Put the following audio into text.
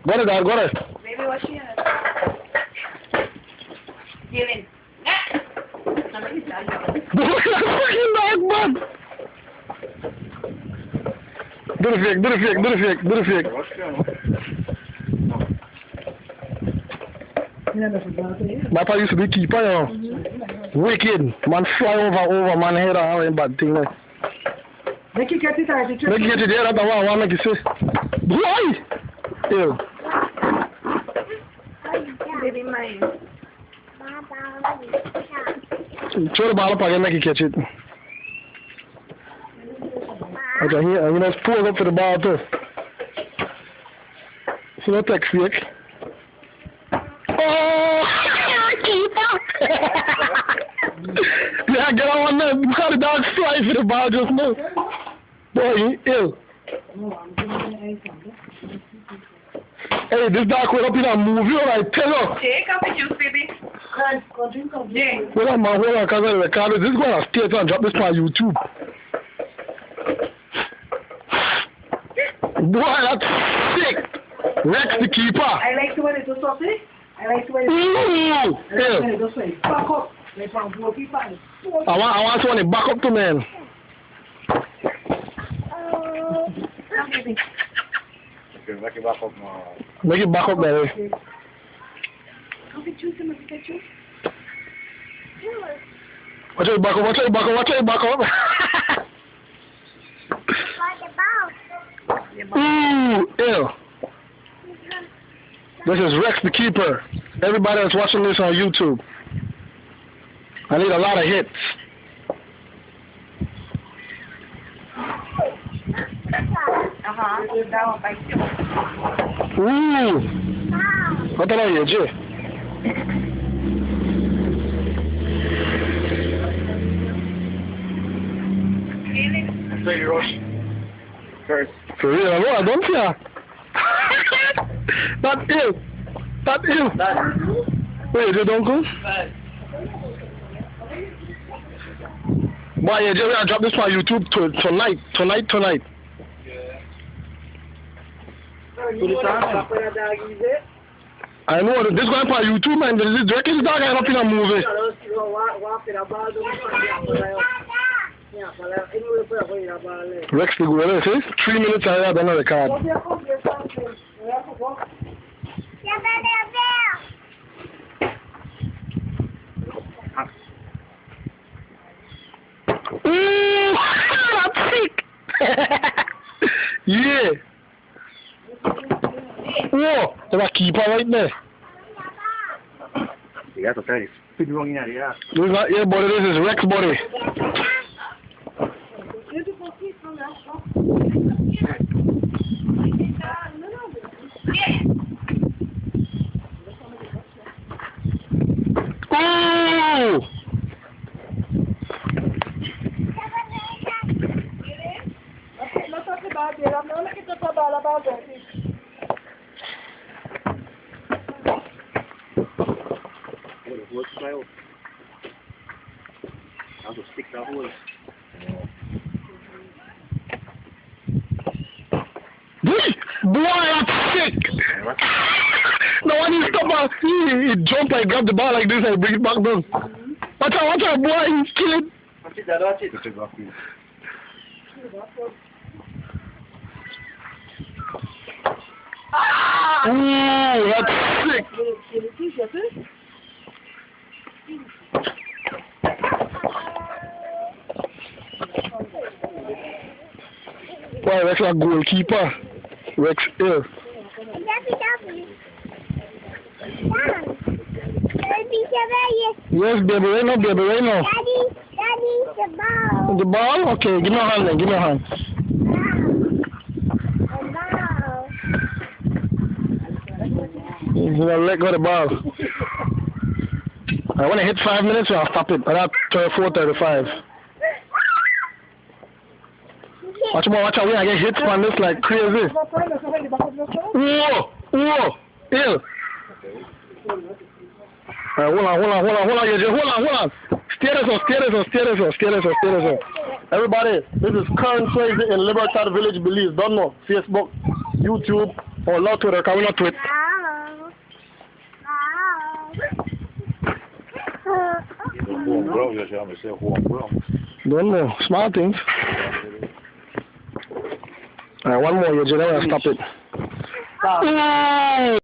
Got it, dog, got it. Baby, what's she at? Healing. Somebody's done. Look at that fucking dog, man. Do the fake, do the fake, do the fake, do the fake. My pa used to be keeper, you know. Wicked. Man fly over man head and all bad thing. Make you get it out. Make you get it there, that's what I want to make you say. Boy! Ew. Baby, mine. Throw the ball up again, make you catch it. Okay, here, you know, pull up for the ball too. See no text fake. Oh! Keeper! Yeah, get on there. How the dog fly for the ball just now. Boy, he ill. Hey, this dog went up in a movie, I tell you. Take up the juice, baby. Yeah. Hold on, man, hold on, because I record this. This is going to stay and drop this on YouTube. Boy, that's sick. Rex the keeper. I like the way they do something. I like the way they do something. Back up. I want someone to back up to man. Okay, make it back up now. Make it back up, baby. Watch out, back up, watch out, back up, watch out, back up. Ooh, ew. This is Rex the Keeper. Everybody that's watching this on YouTube, I need a lot of hits. Ooh. What the hell are you, Jay? Say you rush. First. For real, no, I don't care. That ill. That ill. Wait, you don't go? Boy, yeah, Jerry, I'll drop this on YouTube tonight. Yeah. I know this going on YouTube, man. This is Drake dog I up in a movie. Rex the Gorilla, see? 3 minutes I have another card. Ooh, that's sick. Yeah. Whoa, there's a keeper right there. You got to try this. Pretty wrong in there. This is not your body, this is Rex body. Ooh! I'll just stick that hole. Boy, that's sick! No, when he stop, he jump and grab the ball like this and bring it back down. Watch out, boy, he's killing. Watch it, watch it. Watch it, watch it. Ooh, that's sick! Boy, Rex a goalkeeper. Rex ill. Yes, baby, right now, baby, right now. Daddy, the ball. The ball? Okay, give me a hand then, give me a hand. The ball. You're gonna let go of the ball. I want to hit 5 minutes, so I'll stop it. Around 4:35. Watch out, when I get hits on this like crazy. Whoa, ill. Hold on, AJ. Hold on. Steer this up. Everybody, this is current crazy in Libertad Village, Belize. Don't know. Facebook, YouTube, Oh, not Twitter, can we not tweet? Don't know. Small things. Alright, one more, you just stop it. Stop. Ooh.